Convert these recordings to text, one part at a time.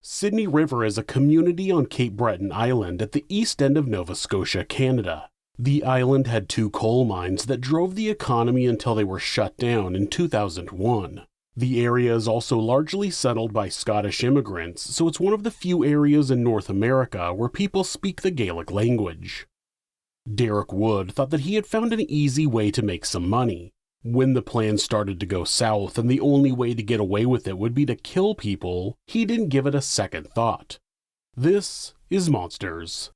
Sydney River is a community on Cape Breton Island at the east end of Nova Scotia, Canada. The island had 2 coal mines that drove the economy until they were shut down in 2001. The area is also largely settled by Scottish immigrants, so it's one of the few areas in North America where people speak the Gaelic language. Derek Wood thought that he had found an easy way to make some money. When the plan started to go south and the only way to get away with it would be to kill people, he didn't give it a second thought. This is Monsters.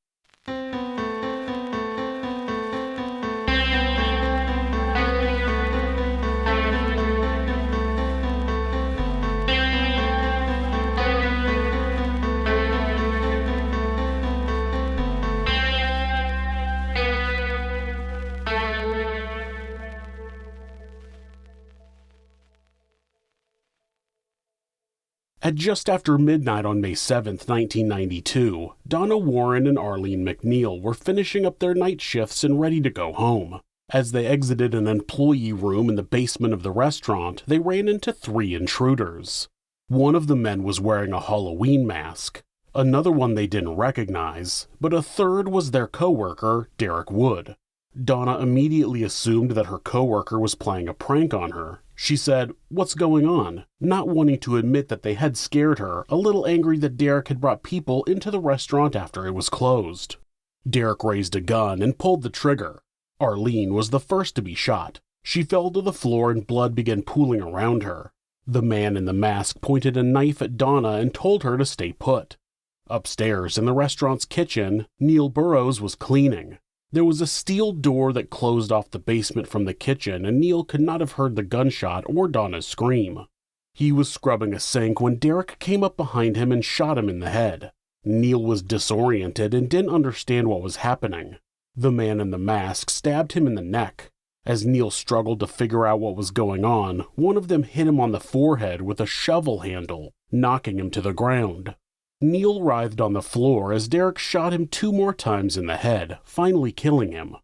At just after midnight on May 7, 1992, Donna Warren and Arlene McNeil were finishing up their night shifts and ready to go home. As they exited an employee room in the basement of the restaurant, they ran into 3 intruders. One of the men was wearing a Halloween mask, another one they didn't recognize, but a third was their coworker, Derek Wood. Donna immediately assumed that her coworker was playing a prank on her. She said, "What's going on?" not wanting to admit that they had scared her, a little angry that Derek had brought people into the restaurant after it was closed. Derek raised a gun and pulled the trigger. Arlene was the first to be shot. She fell to the floor and blood began pooling around her. The man in the mask pointed a knife at Donna and told her to stay put. Upstairs in the restaurant's kitchen, Neil Burrows was cleaning. There was a steel door that closed off the basement from the kitchen, and Neil could not have heard the gunshot or Donna's scream. He was scrubbing a sink when Derek came up behind him and shot him in the head. Neil was disoriented and didn't understand what was happening. The man in the mask stabbed him in the neck. As Neil struggled to figure out what was going on, one of them hit him on the forehead with a shovel handle, knocking him to the ground. Neil writhed on the floor as Derek shot him 2 more times in the head, finally killing him.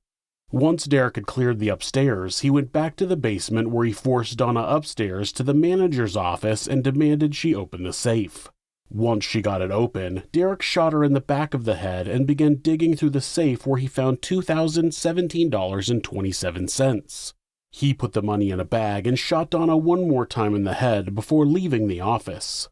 Once Derek had cleared the upstairs, he went back to the basement where he forced Donna upstairs to the manager's office and demanded she open the safe. Once she got it open, Derek shot her in the back of the head and began digging through the safe where he found $2,017.27. He put the money in a bag and shot Donna 1 more time in the head before leaving the office.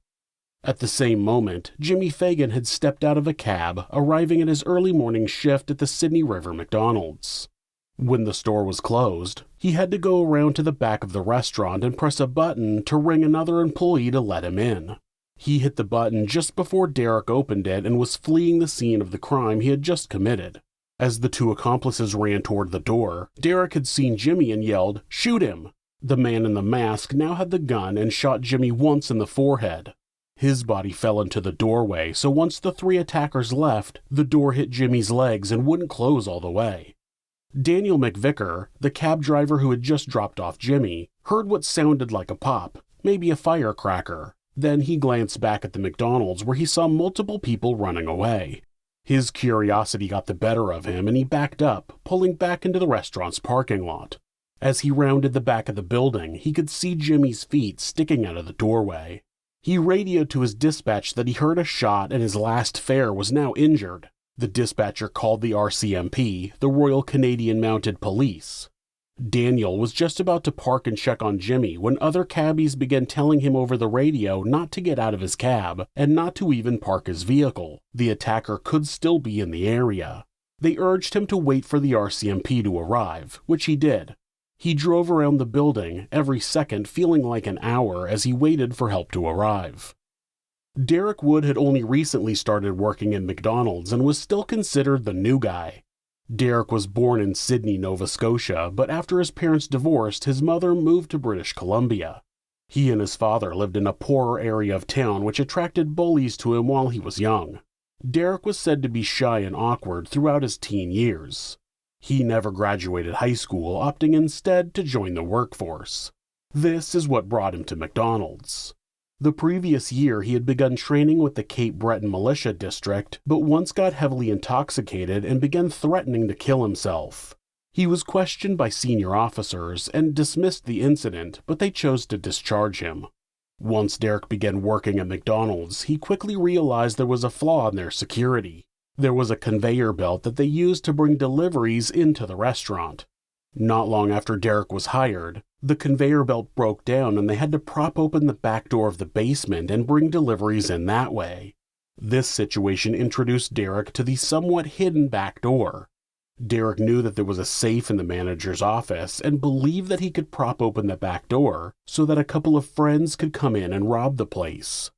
At the same moment, Jimmy Fagan had stepped out of a cab, arriving at his early morning shift at the Sydney River McDonald's. When the store was closed, he had to go around to the back of the restaurant and press a button to ring another employee to let him in. He hit the button just before Derek opened it and was fleeing the scene of the crime he had just committed. As the 2 accomplices ran toward the door, Derek had seen Jimmy and yelled, "Shoot him!" The man in the mask now had the gun and shot Jimmy once in the forehead. His body fell into the doorway, so once the 3 attackers left, the door hit Jimmy's legs and wouldn't close all the way. Daniel McVicker, the cab driver who had just dropped off Jimmy, heard what sounded like a pop, maybe a firecracker. Then he glanced back at the McDonald's where he saw multiple people running away. His curiosity got the better of him and he backed up, pulling back into the restaurant's parking lot. As he rounded the back of the building, he could see Jimmy's feet sticking out of the doorway. He radioed to his dispatch that he heard a shot and his last fare was now injured. The dispatcher called the RCMP, the Royal Canadian Mounted Police. Daniel was just about to park and check on Jimmy when other cabbies began telling him over the radio not to get out of his cab and not to even park his vehicle. The attacker could still be in the area. They urged him to wait for the RCMP to arrive, which he did. He drove around the building, every second feeling like an hour as he waited for help to arrive. Derek Wood had only recently started working at McDonald's and was still considered the new guy. Derek was born in Sydney, Nova Scotia, but after his parents divorced, his mother moved to British Columbia. He and his father lived in a poorer area of town which attracted bullies to him while he was young. Derek was said to be shy and awkward throughout his teen years. He never graduated high school, opting instead to join the workforce. This is what brought him to McDonald's. The previous year he had begun training with the Cape Breton Militia District, but once got heavily intoxicated and began threatening to kill himself. He was questioned by senior officers and dismissed the incident, but they chose to discharge him. Once Derek began working at McDonald's, he quickly realized there was a flaw in their security. There was a conveyor belt that they used to bring deliveries into the restaurant. Not long after Derek was hired, the conveyor belt broke down and they had to prop open the back door of the basement and bring deliveries in that way. This situation introduced Derek to the somewhat hidden back door. Derek knew that there was a safe in the manager's office and believed that he could prop open the back door so that a couple of friends could come in and rob the place.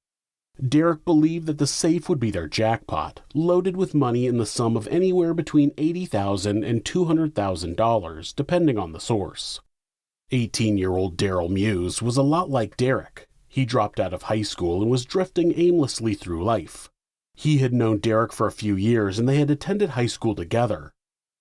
Derek believed that the safe would be their jackpot, loaded with money in the sum of anywhere between $80,000 and $200,000, depending on the source. 18-year-old Daryl Muse was a lot like Derek. He dropped out of high school and was drifting aimlessly through life. He had known Derek for a few years and they had attended high school together.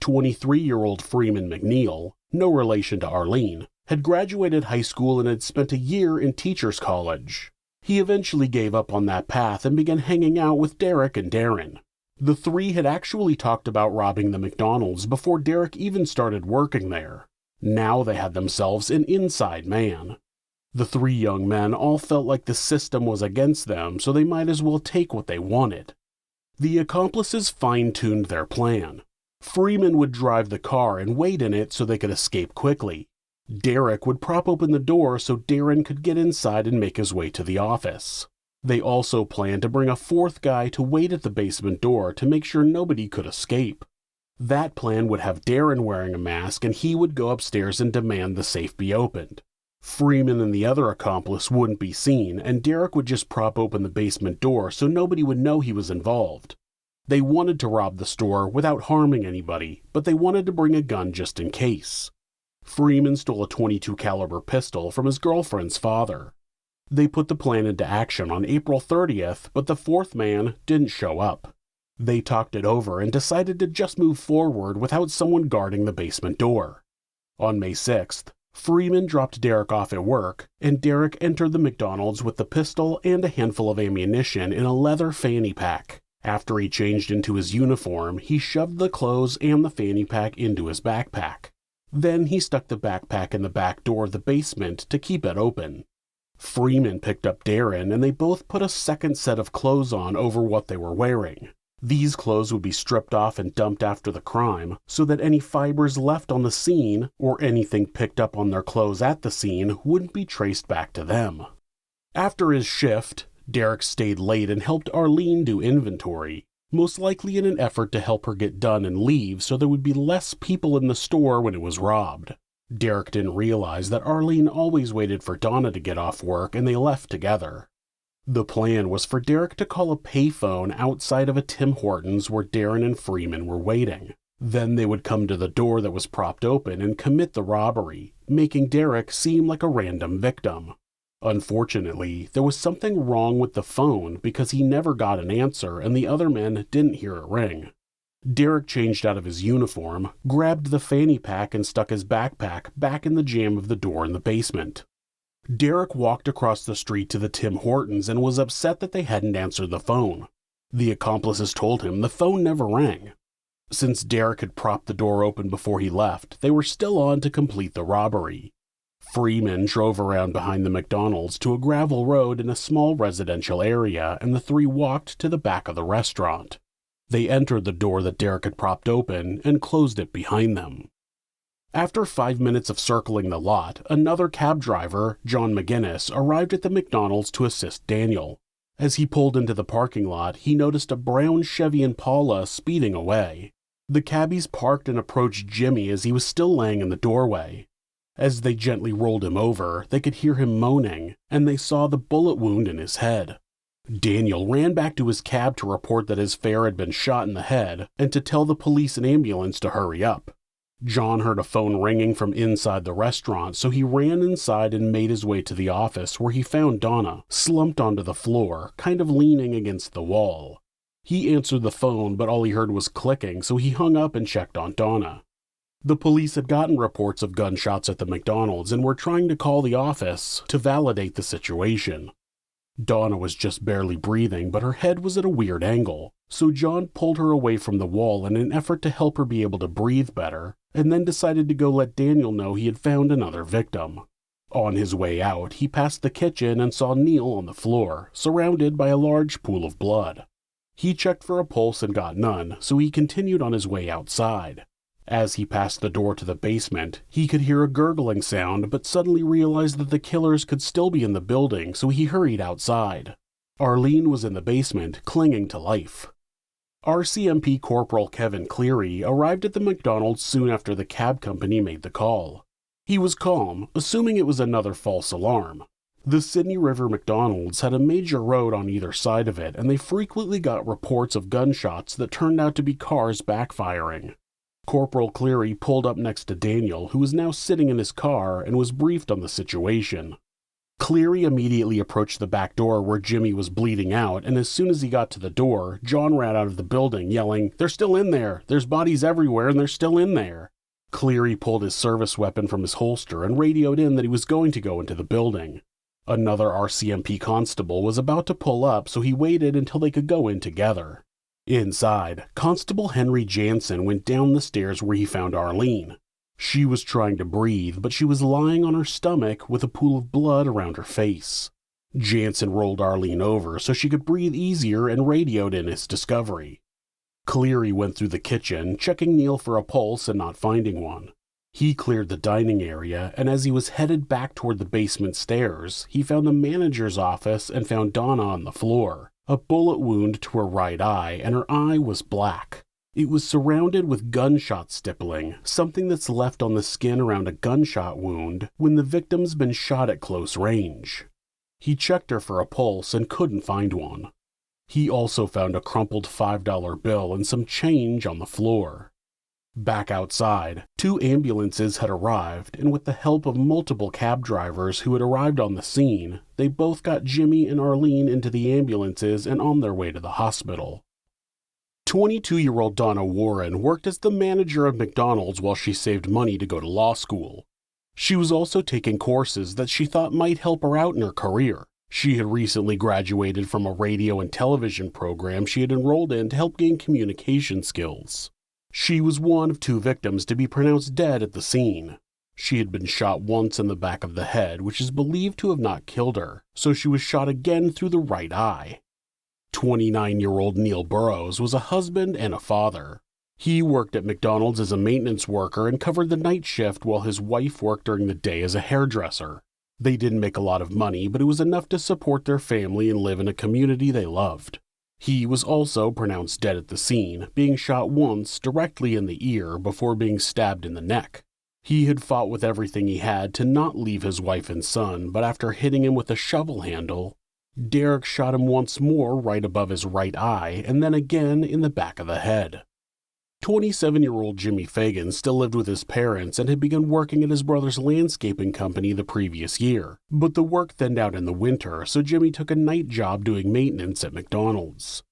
23-year-old Freeman McNeil, no relation to Arlene, had graduated high school and had spent a year in teacher's college. He eventually gave up on that path and began hanging out with Derek and Darren. The three had actually talked about robbing the McDonald's before Derek even started working there. Now they had themselves an inside man. The three young men all felt like the system was against them, so they might as well take what they wanted. The accomplices fine-tuned their plan. Freeman would drive the car and wait in it so they could escape quickly. Derek would prop open the door so Darren could get inside and make his way to the office. They also planned to bring a fourth guy to wait at the basement door to make sure nobody could escape. That plan would have Darren wearing a mask and he would go upstairs and demand the safe be opened. Freeman and the other accomplice wouldn't be seen and Derek would just prop open the basement door so nobody would know he was involved. They wanted to rob the store without harming anybody, but they wanted to bring a gun just in case. Freeman stole a .22 caliber pistol from his girlfriend's father. They put the plan into action on April 30th, but the fourth man didn't show up. They talked it over and decided to just move forward without someone guarding the basement door. On May 6th, Freeman dropped Derek off at work, and Derek entered the McDonald's with the pistol and a handful of ammunition in a leather fanny pack. After he changed into his uniform, he shoved the clothes and the fanny pack into his backpack. Then he stuck the backpack in the back door of the basement to keep it open. Freeman picked up Darren and they both put a second set of clothes on over what they were wearing. These clothes would be stripped off and dumped after the crime so that any fibers left on the scene or anything picked up on their clothes at the scene wouldn't be traced back to them. After his shift, Derek stayed late and helped Arlene do inventory, most likely in an effort to help her get done and leave so there would be less people in the store when it was robbed. Derek didn't realize that Arlene always waited for Donna to get off work and they left together. The plan was for Derek to call a payphone outside of a Tim Hortons where Darren and Freeman were waiting. Then they would come to the door that was propped open and commit the robbery, making Derek seem like a random victim. Unfortunately, there was something wrong with the phone because he never got an answer and the other men didn't hear it ring. Derek changed out of his uniform, grabbed the fanny pack and stuck his backpack back in the jamb of the door in the basement. Derek walked across the street to the Tim Hortons and was upset that they hadn't answered the phone. The accomplices told him the phone never rang. Since Derek had propped the door open before he left, they were still on to complete the robbery. Freeman drove around behind the McDonald's to a gravel road in a small residential area, and the three walked to the back of the restaurant. They entered the door that Derek had propped open and closed it behind them. After 5 minutes of circling the lot, another cab driver, John McGinnis, arrived at the McDonald's to assist Daniel. As he pulled into the parking lot, he noticed a brown Chevy Impala speeding away. The cabbies parked and approached Jimmy as he was still laying in the doorway. As they gently rolled him over, they could hear him moaning, and they saw the bullet wound in his head. Daniel ran back to his cab to report that his fare had been shot in the head and to tell the police and ambulance to hurry up. John heard a phone ringing from inside the restaurant, so he ran inside and made his way to the office where he found Donna, slumped onto the floor, kind of leaning against the wall. He answered the phone, but all he heard was clicking, so he hung up and checked on Donna. The police had gotten reports of gunshots at the McDonald's and were trying to call the office to validate the situation. Donna was just barely breathing, but her head was at a weird angle, so John pulled her away from the wall in an effort to help her be able to breathe better, and then decided to go let Daniel know he had found another victim. On his way out, he passed the kitchen and saw Neil on the floor, surrounded by a large pool of blood. He checked for a pulse and got none, so he continued on his way outside. As he passed the door to the basement, he could hear a gurgling sound but suddenly realized that the killers could still be in the building, so he hurried outside. Arlene was in the basement, clinging to life. RCMP Corporal Kevin Cleary arrived at the McDonald's soon after the cab company made the call. He was calm, assuming it was another false alarm. The Sydney River McDonald's had a major road on either side of it, and they frequently got reports of gunshots that turned out to be cars backfiring. Corporal Cleary pulled up next to Daniel, who was now sitting in his car, and was briefed on the situation. Cleary immediately approached the back door where Jimmy was bleeding out, and as soon as he got to the door, John ran out of the building, yelling, "They're still in there! There's bodies everywhere, and they're still in there!" Cleary pulled his service weapon from his holster and radioed in that he was going to go into the building. Another RCMP constable was about to pull up, so he waited until they could go in together. Inside, Constable Henry Jansen went down the stairs where he found Arlene. She was trying to breathe, but she was lying on her stomach with a pool of blood around her face. Jansen rolled Arlene over so she could breathe easier and radioed in his discovery. Cleary went through the kitchen, checking Neil for a pulse and not finding one. He cleared the dining area, and as he was headed back toward the basement stairs, he found the manager's office and found Donna on the floor, a bullet wound to her right eye, and her eye was black. It was surrounded with gunshot stippling, something that's left on the skin around a gunshot wound when the victim's been shot at close range. He checked her for a pulse and couldn't find one. He also found a crumpled $5 bill and some change on the floor. Back outside, 2 ambulances had arrived, and with the help of multiple cab drivers who had arrived on the scene, they both got Jimmy and Arlene into the ambulances and on their way to the hospital. 22-year-old Donna Warren worked as the manager of McDonald's while she saved money to go to law school. She was also taking courses that she thought might help her out in her career. She had recently graduated from a radio and television program she had enrolled in to help gain communication skills. She was one of 2 victims to be pronounced dead at the scene. She had been shot once in the back of the head, which is believed to have not killed her, so she was shot again through the right eye. 29-year-old Neil Burrows was a husband and a father. He worked at McDonald's as a maintenance worker and covered the night shift while his wife worked during the day as a hairdresser. They didn't make a lot of money, but it was enough to support their family and live in a community they loved. He was also pronounced dead at the scene, being shot once directly in the ear before being stabbed in the neck. He had fought with everything he had to not leave his wife and son, but after hitting him with a shovel handle, Derek shot him once more right above his right eye and then again in the back of the head. 27-year-old Jimmy Fagan still lived with his parents and had begun working at his brother's landscaping company the previous year, but the work thinned out in the winter, so Jimmy took a night job doing maintenance at McDonald's.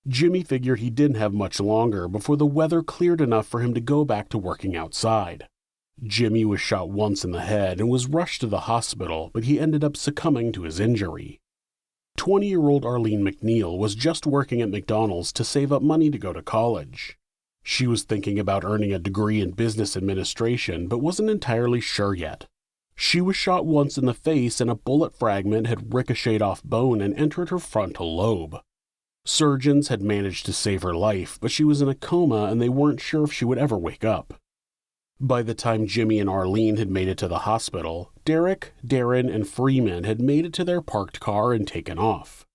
Jimmy figured he didn't have much longer before the weather cleared enough for him to go back to working outside. Jimmy was shot once in the head and was rushed to the hospital, but he ended up succumbing to his injury. 20-year-old Arlene McNeil was just working at McDonald's to save up money to go to college. She was thinking about earning a degree in business administration, but wasn't entirely sure yet. She was shot once in the face and a bullet fragment had ricocheted off bone and entered her frontal lobe. Surgeons had managed to save her life, but she was in a coma and they weren't sure if she would ever wake up. By the time Jimmy and Arlene had made it to the hospital, Derek, Darren, and Freeman had made it to their parked car and taken off.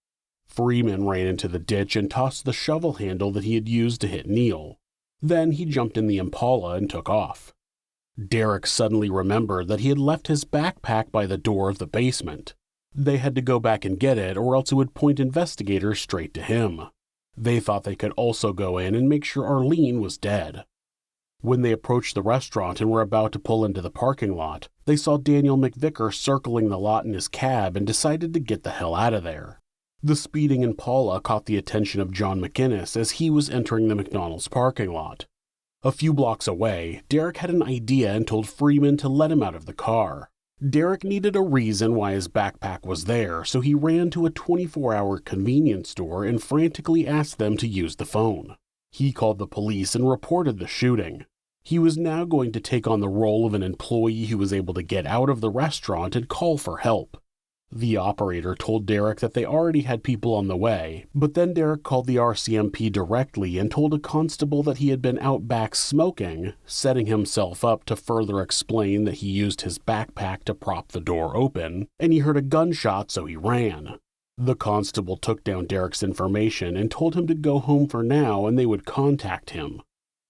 Freeman ran into the ditch and tossed the shovel handle that he had used to hit Neil. Then he jumped in the Impala and took off. Derek suddenly remembered that he had left his backpack by the door of the basement. They had to go back and get it, or else it would point investigators straight to him. They thought they could also go in and make sure Arlene was dead. When they approached the restaurant and were about to pull into the parking lot, they saw Daniel McVicker circling the lot in his cab and decided to get the hell out of there. The speeding Impala caught the attention of John McInnes as he was entering the McDonald's parking lot. A few blocks away, Derek had an idea and told Freeman to let him out of the car. Derek needed a reason why his backpack was there, so he ran to a 24-hour convenience store and frantically asked them to use the phone. He called the police and reported the shooting. He was now going to take on the role of an employee who was able to get out of the restaurant and call for help. The operator told Derek that they already had people on the way, but then Derek called the RCMP directly and told a constable that he had been out back smoking, setting himself up to further explain that he used his backpack to prop the door open, and he heard a gunshot so he ran. The constable took down Derek's information and told him to go home for now and they would contact him.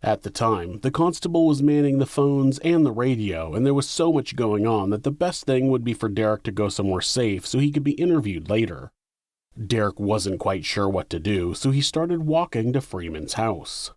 At the time, the constable was manning the phones and the radio, and there was so much going on that the best thing would be for Derek to go somewhere safe so he could be interviewed later. Derek wasn't quite sure what to do, so he started walking to Freeman's house.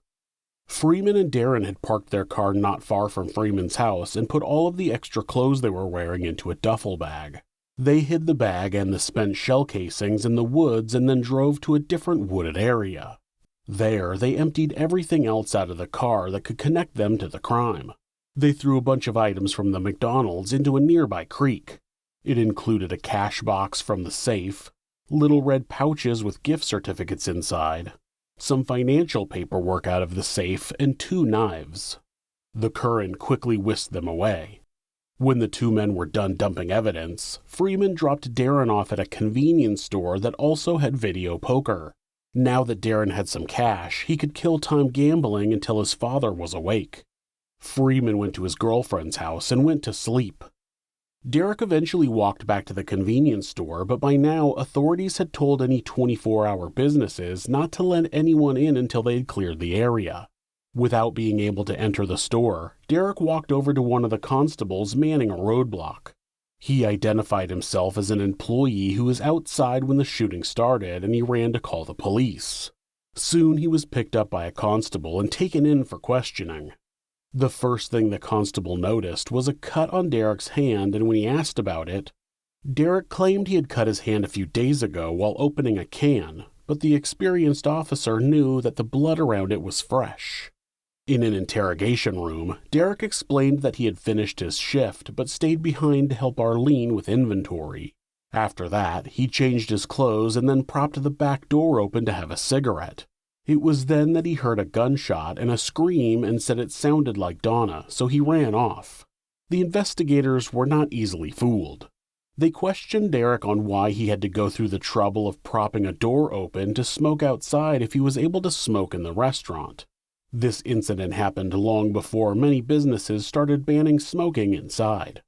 Freeman and Darren had parked their car not far from Freeman's house and put all of the extra clothes they were wearing into a duffel bag. They hid the bag and the spent shell casings in the woods and then drove to a different wooded area. There, they emptied everything else out of the car that could connect them to the crime. They threw a bunch of items from the McDonald's into a nearby creek. It included a cash box from the safe, little red pouches with gift certificates inside, some financial paperwork out of the safe, and 2 knives. The Curran quickly whisked them away. When the 2 men were done dumping evidence, Freeman dropped Darren off at a convenience store that also had video poker. Now that Darren had some cash, he could kill time gambling until his father was awake. Freeman went to his girlfriend's house and went to sleep. Derek eventually walked back to the convenience store, but by now authorities had told any 24-hour businesses not to let anyone in until they had cleared the area. Without being able to enter the store, Derek walked over to one of the constables manning a roadblock. He identified himself as an employee who was outside when the shooting started, and he ran to call the police. Soon he was picked up by a constable and taken in for questioning. The first thing the constable noticed was a cut on Derek's hand, and when he asked about it, Derek claimed he had cut his hand a few days ago while opening a can, but the experienced officer knew that the blood around it was fresh. In an interrogation room, Derek explained that he had finished his shift but stayed behind to help Arlene with inventory. After that, he changed his clothes and then propped the back door open to have a cigarette. It was then that he heard a gunshot and a scream and said it sounded like Donna, so he ran off. The investigators were not easily fooled. They questioned Derek on why he had to go through the trouble of propping a door open to smoke outside if he was able to smoke in the restaurant. This incident happened long before many businesses started banning smoking inside.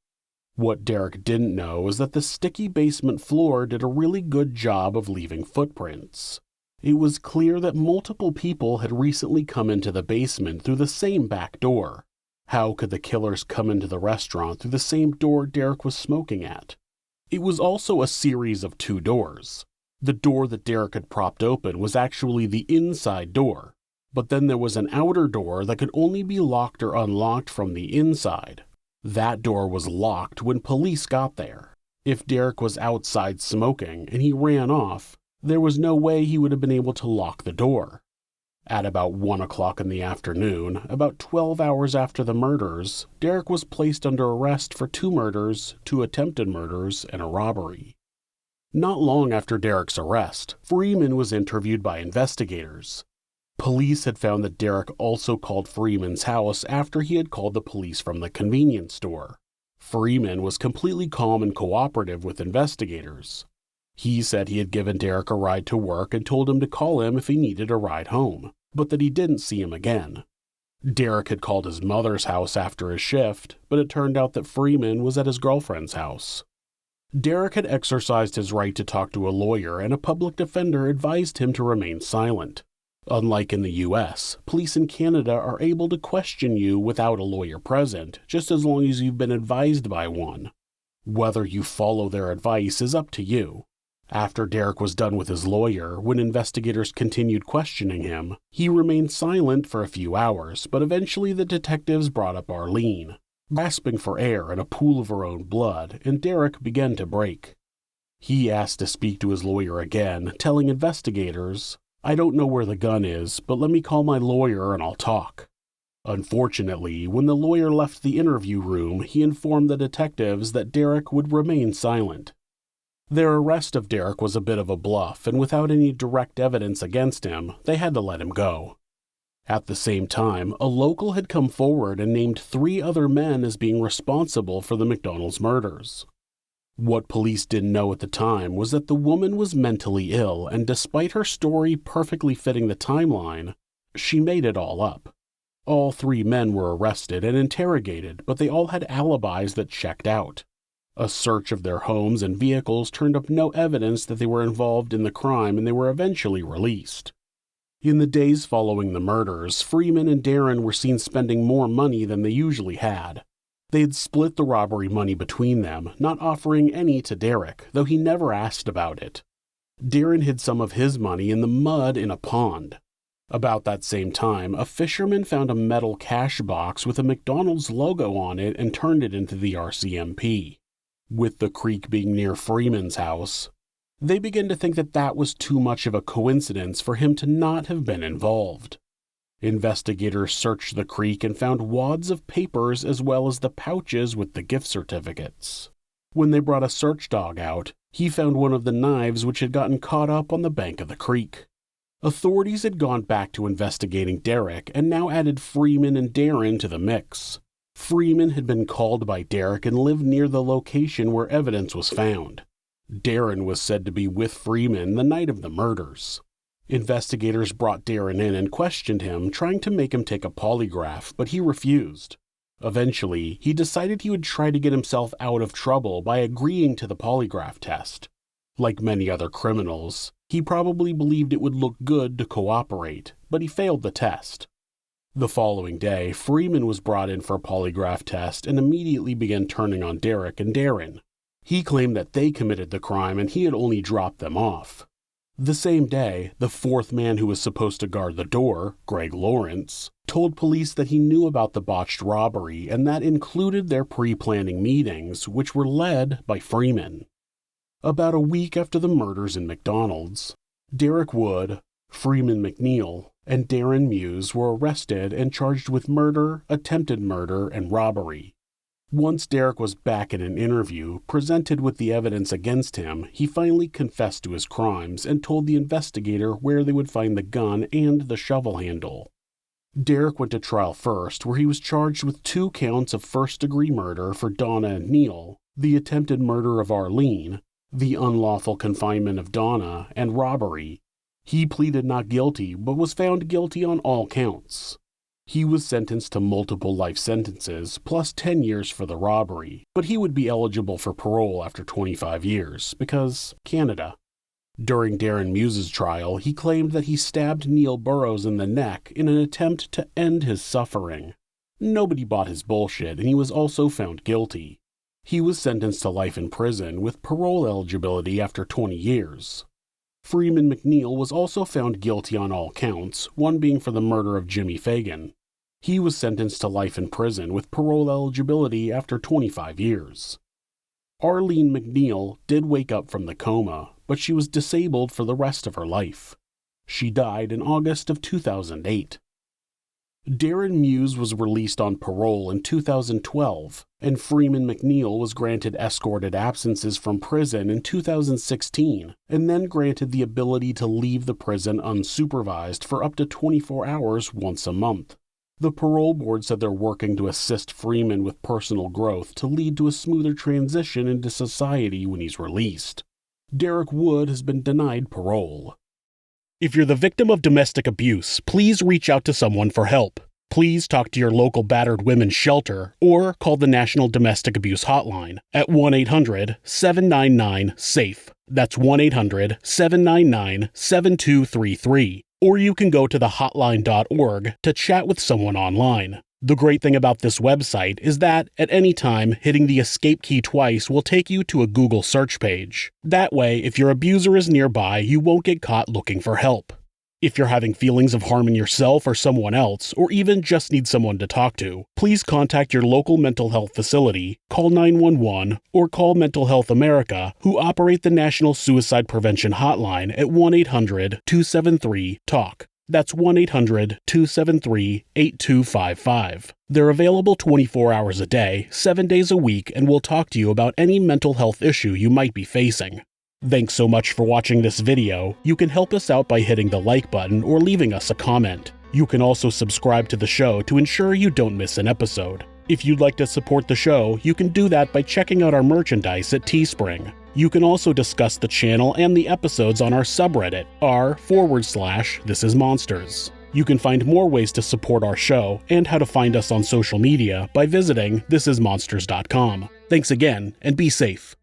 What Derek didn't know was that the sticky basement floor did a really good job of leaving footprints. It was clear that multiple people had recently come into the basement through the same back door. How could the killers come into the restaurant through the same door Derek was smoking at? It was also a series of 2 doors. The door that Derek had propped open was actually the inside door. But then there was an outer door that could only be locked or unlocked from the inside. That door was locked when police got there. If Derek was outside smoking and he ran off, there was no way he would have been able to lock the door. At about 1 o'clock in the afternoon, about 12 hours after the murders, Derek was placed under arrest for 2 murders, 2 attempted murders, and a robbery. Not long after Derek's arrest, Freeman was interviewed by investigators. Police had found that Derek also called Freeman's house after he had called the police from the convenience store. Freeman was completely calm and cooperative with investigators. He said he had given Derek a ride to work and told him to call him if he needed a ride home, but that he didn't see him again. Derek had called his mother's house after his shift, but it turned out that Freeman was at his girlfriend's house. Derek had exercised his right to talk to a lawyer, and a public defender advised him to remain silent. Unlike in the US, police in Canada are able to question you without a lawyer present, just as long as you've been advised by one. Whether you follow their advice is up to you. After Derek was done with his lawyer, when investigators continued questioning him, he remained silent for a few hours, but eventually the detectives brought up Arlene, gasping for air in a pool of her own blood, and Derek began to break. He asked to speak to his lawyer again, telling investigators, "I don't know where the gun is, but let me call my lawyer and I'll talk." Unfortunately, when the lawyer left the interview room, he informed the detectives that Derek would remain silent. Their arrest of Derek was a bit of a bluff, and without any direct evidence against him, they had to let him go. At the same time, a local had come forward and named 3 other men as being responsible for the McDonald's murders. What police didn't know at the time was that the woman was mentally ill, and despite her story perfectly fitting the timeline, she made it all up. All 3 men were arrested and interrogated, but they all had alibis that checked out. A search of their homes and vehicles turned up no evidence that they were involved in the crime, and they were eventually released. In the days following the murders, Freeman and Darren were seen spending more money than they usually had. They had split the robbery money between them, not offering any to Derek, though he never asked about it. Darren hid some of his money in the mud in a pond. About that same time, a fisherman found a metal cash box with a McDonald's logo on it and turned it into the RCMP. With the creek being near Freeman's house, they began to think that that was too much of a coincidence for him to not have been involved. Investigators searched the creek and found wads of papers as well as the pouches with the gift certificates. When they brought a search dog out, he found one of the knives which had gotten caught up on the bank of the creek. Authorities had gone back to investigating Derek and now added Freeman and Darren to the mix. Freeman had been called by Derek and lived near the location where evidence was found. Darren was said to be with Freeman the night of the murders. Investigators brought Darren in and questioned him, trying to make him take a polygraph, but he refused. Eventually, he decided he would try to get himself out of trouble by agreeing to the polygraph test. Like many other criminals, he probably believed it would look good to cooperate, but he failed the test. The following day, Freeman was brought in for a polygraph test and immediately began turning on Derek and Darren. He claimed that they committed the crime and he had only dropped them off. The same day, the 4th man who was supposed to guard the door, Greg Lawrence, told police that he knew about the botched robbery and that included their pre-planning meetings, which were led by Freeman. About a week after the murders in McDonald's, Derek Wood, Freeman McNeil, and Darren Muse were arrested and charged with murder, attempted murder, and robbery. Once Derek was back in an interview, presented with the evidence against him, he finally confessed to his crimes and told the investigator where they would find the gun and the shovel handle. Derek went to trial first, where he was charged with 2 counts of first-degree murder for Donna and Neil, the attempted murder of Arlene, the unlawful confinement of Donna, and robbery. He pleaded not guilty, but was found guilty on all counts. He was sentenced to multiple life sentences, plus 10 years for the robbery, but he would be eligible for parole after 25 years, because Canada. During Darren Muse's trial, he claimed that he stabbed Neil Burrows in the neck in an attempt to end his suffering. Nobody bought his bullshit, and he was also found guilty. He was sentenced to life in prison with parole eligibility after 20 years. Freeman McNeil was also found guilty on all counts, one being for the murder of Jimmy Fagan. He was sentenced to life in prison with parole eligibility after 25 years. Arlene McNeil did wake up from the coma, but she was disabled for the rest of her life. She died in August of 2008. Darren Muse was released on parole in 2012, and Freeman McNeil was granted escorted absences from prison in 2016, and then granted the ability to leave the prison unsupervised for up to 24 hours once a month. The parole board said they're working to assist Freeman with personal growth to lead to a smoother transition into society when he's released. Derek Wood has been denied parole. If you're the victim of domestic abuse, please reach out to someone for help. Please talk to your local battered women's shelter or call the National Domestic Abuse Hotline at 1-800-799-SAFE. That's 1-800-799-7233. Or you can go to thehotline.org to chat with someone online. The great thing about this website is that, at any time, hitting the escape key twice will take you to a Google search page. That way, if your abuser is nearby, you won't get caught looking for help. If you're having feelings of harming yourself or someone else, or even just need someone to talk to, please contact your local mental health facility, call 911, or call Mental Health America, who operate the National Suicide Prevention Hotline at 1-800-273-TALK. That's 1-800-273-8255. They're available 24 hours a day, 7 days a week, and will talk to you about any mental health issue you might be facing. Thanks so much for watching this video. You can help us out by hitting the like button or leaving us a comment. You can also subscribe to the show to ensure you don't miss an episode. If you'd like to support the show, you can do that by checking out our merchandise at Teespring. You can also discuss the channel and the episodes on our subreddit, r/thisismonsters. You can find more ways to support our show and how to find us on social media by visiting thisismonsters.com. Thanks again, and be safe.